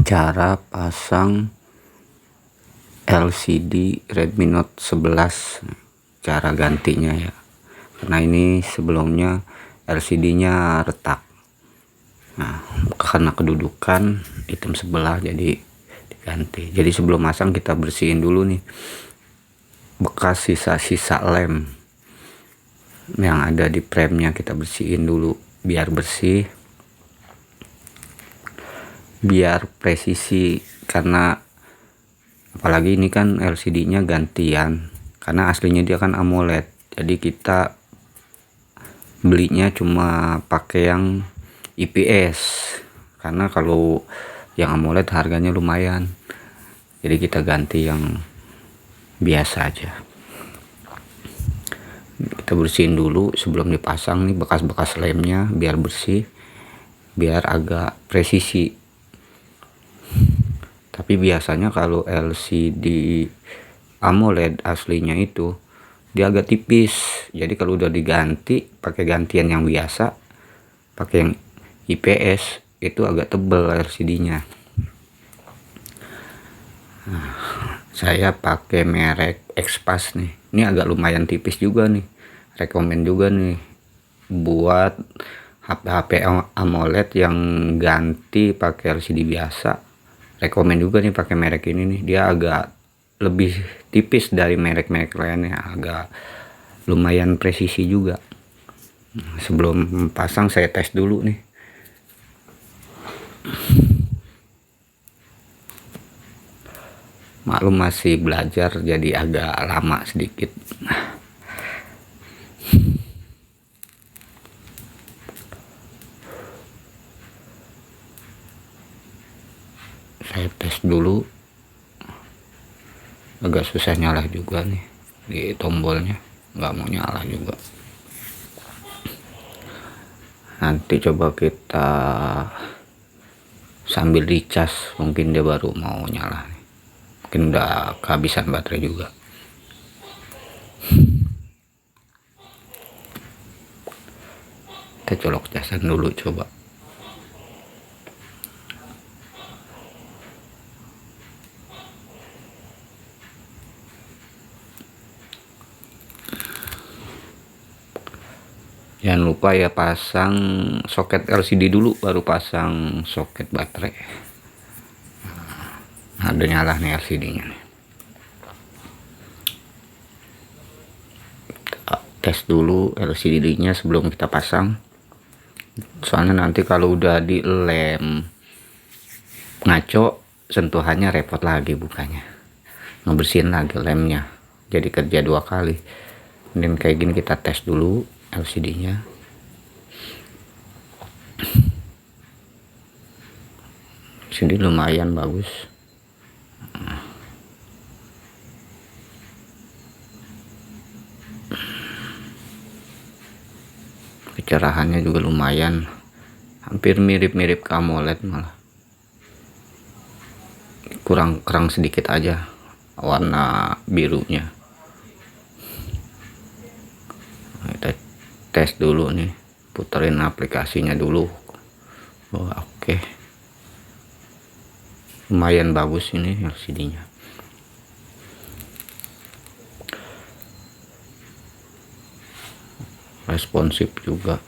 Cara pasang LCD Redmi Note 11, cara gantinya ya, karena ini sebelumnya LCD-nya retak. Nah, karena kedudukan item sebelah jadi diganti. Jadi sebelum masang kita bersihin dulu nih bekas sisa-sisa lem yang ada di frame-nya, kita bersihin dulu biar bersih, biar presisi. Karena apalagi ini kan LCD-nya gantian, karena aslinya dia kan AMOLED, jadi kita belinya cuma pakai yang IPS, karena kalau yang AMOLED harganya lumayan, jadi kita ganti yang biasa aja. Kita bersihin dulu sebelum dipasang nih bekas-bekas lemnya biar bersih, biar agak presisi. Tapi biasanya kalau LCD AMOLED aslinya itu dia agak tipis, jadi kalau udah diganti pakai gantian yang biasa, pakai yang IPS, itu agak tebal LCD-nya. Nah, saya pakai merek Expas nih, ini agak lumayan tipis juga nih, rekomen juga nih buat HP AMOLED yang ganti pakai LCD biasa. Rekomen juga nih pakai merek ini nih, dia agak lebih tipis dari merek-merek lainnya, agak lumayan presisi juga. Sebelum pasang saya tes dulu nih. Maklum masih belajar jadi agak lama sedikit. Saya tes dulu, agak susah nyala juga nih di tombolnya, nggak mau nyala juga. Nanti coba kita sambil dicas, mungkin dia baru mau nyala nih. Mungkin udah kehabisan baterai juga. Kita colok casan dulu coba. Jangan lupa ya pasang soket LCD dulu, baru pasang soket baterai. Nah, udah nyala nih LCD-nya nih. Kita tes dulu LCD-nya sebelum kita pasang. Soalnya nanti kalau udah dilem ngaco, sentuhannya repot lagi bukanya. Ngebersihin lagi lemnya. Jadi kerja dua kali. Dan kayak gini kita tes dulu LCD-nya. Sini lumayan bagus. Kecerahannya juga lumayan, hampir mirip-mirip ke AMOLED, malah kurang sedikit aja warna birunya. Kita tes dulu nih, puterin aplikasinya dulu. Oh, oke. Lumayan bagus ini LCD-nya. Responsif juga.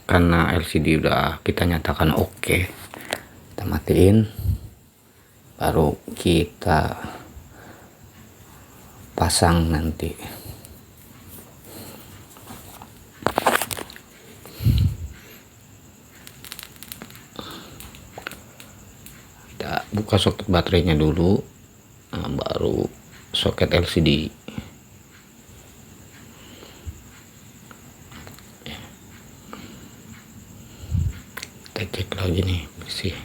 Karena LCD udah kita nyatakan oke, kita matiin, baru kita pasang nanti. Kita buka soket baterainya dulu, nah, baru soket LCD. Kita cek lagi nih bersih.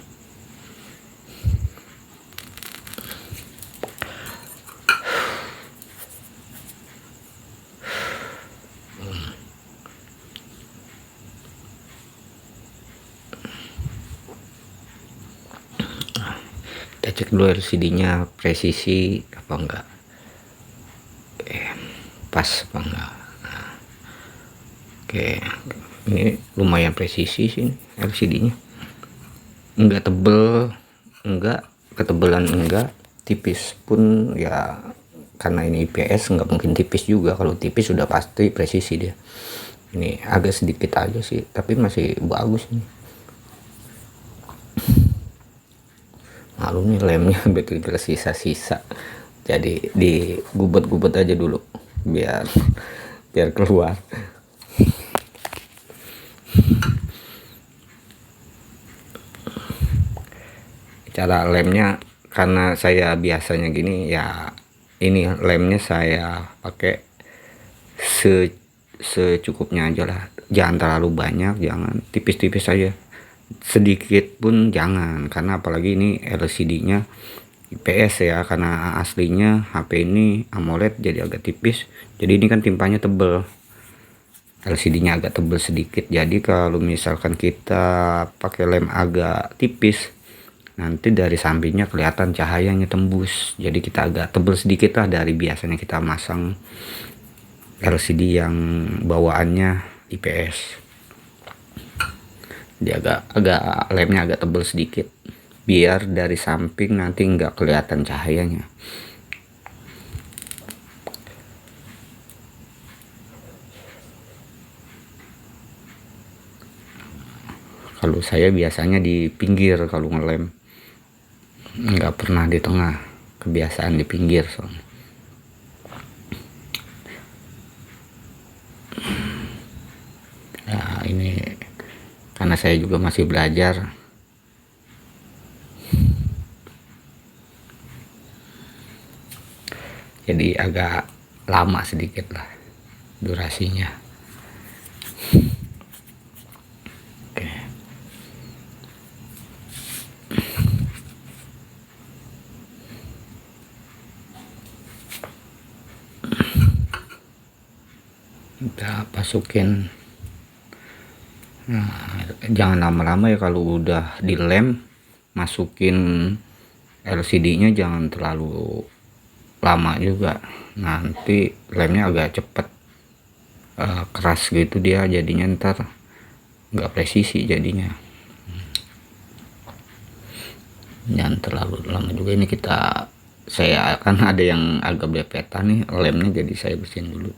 Kita cek dulu LCD-nya presisi apa enggak, pas apa enggak. Nah, Oke, ini lumayan presisi sih LCD-nya, enggak tebel, enggak ketebalan, enggak tipis pun ya, karena ini IPS nggak mungkin tipis juga. Kalau tipis sudah pasti presisi dia. Ini agak sedikit aja sih, tapi masih bagus nih. Maklum nih lemnya betul-betul sisa-sisa, jadi digubet-gubet aja dulu biar keluar. Cara lemnya, karena saya biasanya gini ya, ini lemnya saya pakai secukupnya aja lah, jangan terlalu banyak, jangan tipis-tipis aja, sedikit pun jangan, karena apalagi ini LCD-nya IPS ya, karena aslinya HP ini AMOLED jadi agak tipis, jadi ini kan timpanya tebel, LCD-nya agak tebel sedikit, jadi kalau misalkan kita pakai lem agak tipis, nanti dari sampingnya kelihatan cahayanya tembus, jadi kita agak tebel sedikit lah dari biasanya kita masang LCD yang bawaannya IPS. Dia agak lemnya agak tebel sedikit biar dari samping nanti nggak kelihatan cahayanya. Kalau saya biasanya di pinggir kalau ngelem, nggak pernah di tengah, kebiasaan di pinggir soalnya. Nah, ini karena saya juga masih belajar, jadi agak lama sedikit lah durasinya. Oke. Kita masukin, nah, jangan lama-lama ya kalau udah dilem, masukin LCD-nya jangan terlalu lama juga, nanti lemnya agak cepet keras gitu dia jadinya, ntar nggak presisi jadinya. Jangan terlalu lama juga. Ini saya akan ada yang agak belepetan nih lemnya, jadi saya bersihin dulu.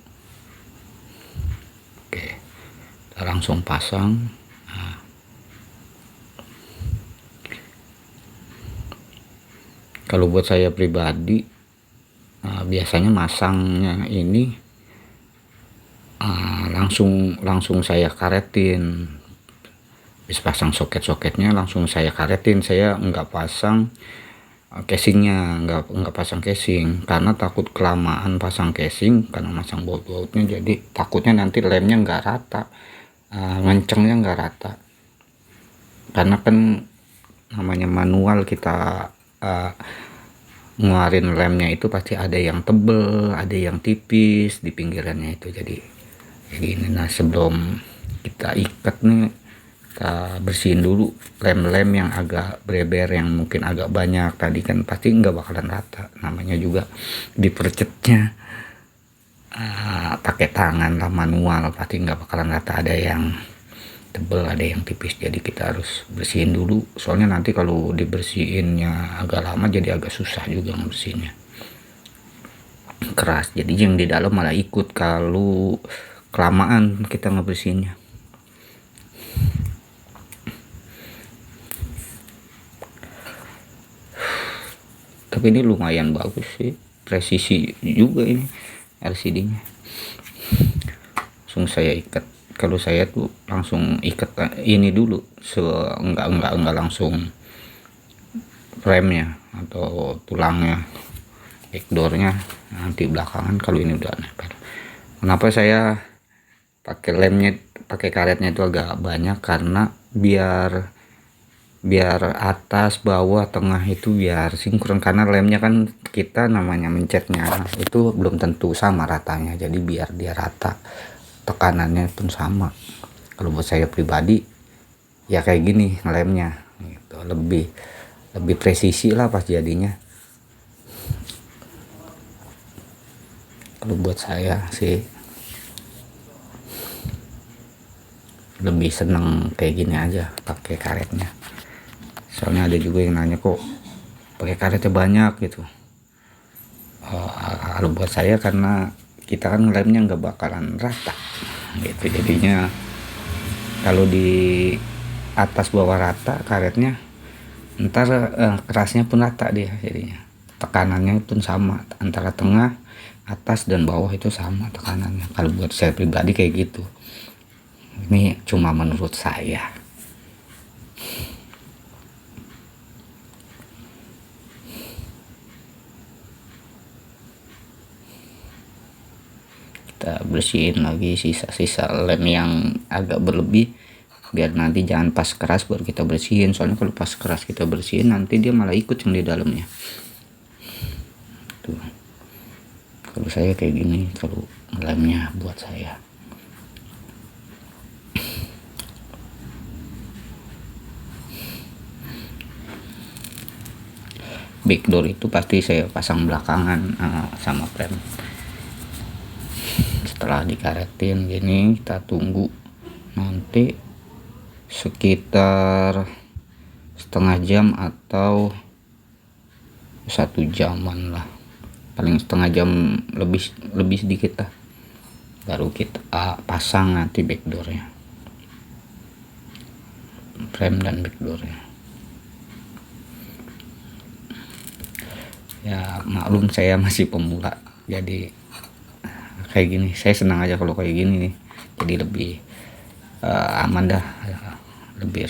Oke, kita langsung pasang. Nah, kalau buat saya pribadi, biasanya masangnya ini langsung saya karetin. Habis pasang soket-soketnya langsung saya karetin, saya nggak pasang casingnya, nggak pasang casing, karena takut kelamaan pasang casing, karena masang baut-bautnya, jadi takutnya nanti lemnya nggak rata, ngencengnya nggak rata, karena kan namanya manual, kita ngeluarin lemnya itu pasti ada yang tebel, ada yang tipis di pinggirannya itu, jadi gini. Nah, sebelum kita ikat nih, kita bersihin dulu lem-lem yang agak bereber, yang mungkin agak banyak tadi, kan pasti nggak bakalan rata, namanya juga dipercetnya pakai tangan lah, manual, pasti nggak bakalan rata, ada yang tebel ada yang tipis, jadi kita harus bersihin dulu, soalnya nanti kalau dibersihinnya agak lama jadi agak susah juga ngebersihinnya, keras, jadi yang di dalam malah ikut kalau kelamaan kita ngebersihinnya. Tapi ini lumayan bagus sih, presisi juga ini LCD-nya. Langsung saya ikat, kalau saya tuh langsung ikat ini dulu, enggak langsung remnya atau tulangnya, backdoornya nanti belakangan kalau ini udah nempel. Kenapa saya pakai lemnya, pakai karetnya itu agak banyak, karena biar atas bawah tengah itu biar sinkron, karena lemnya kan kita namanya mencetnya itu belum tentu sama ratanya, jadi biar dia rata, tekanannya pun sama. Kalau buat saya pribadi ya kayak gini lemnya gitu, lebih presisi lah pas jadinya. Kalau buat saya sih. lebih seneng kayak gini aja pakai karetnya. Soalnya ada juga yang nanya kok pakai karetnya banyak gitu. Kalau buat saya karena kita kan lemnya nggak bakalan rata gitu, jadinya kalau di atas bawah rata karetnya, ntar kerasnya pun rata dia, jadinya tekanannya pun sama antara tengah, atas dan bawah itu sama tekanannya. Kalau buat saya pribadi kayak gitu, ini cuma menurut saya. Kita bersihin lagi sisa-sisa lem yang agak berlebih, biar nanti jangan pas keras baru kita bersihin. Soalnya kalau pas keras kita bersihin nanti dia malah ikut yang di dalamnya tuh. Kalau saya kayak gini kalau lemnya buat saya. Backdoor itu pasti saya pasang belakangan sama frame. Setelah dikaretin gini, kita tunggu nanti sekitar setengah jam atau 1 jaman lah, paling setengah jam lebih sedikit lah, baru kita pasang nanti backdoornya, frame dan backdoornya. Ya maklum saya masih pemula, jadi kayak gini saya senang aja kalau kayak gini nih, jadi lebih aman dah, lebih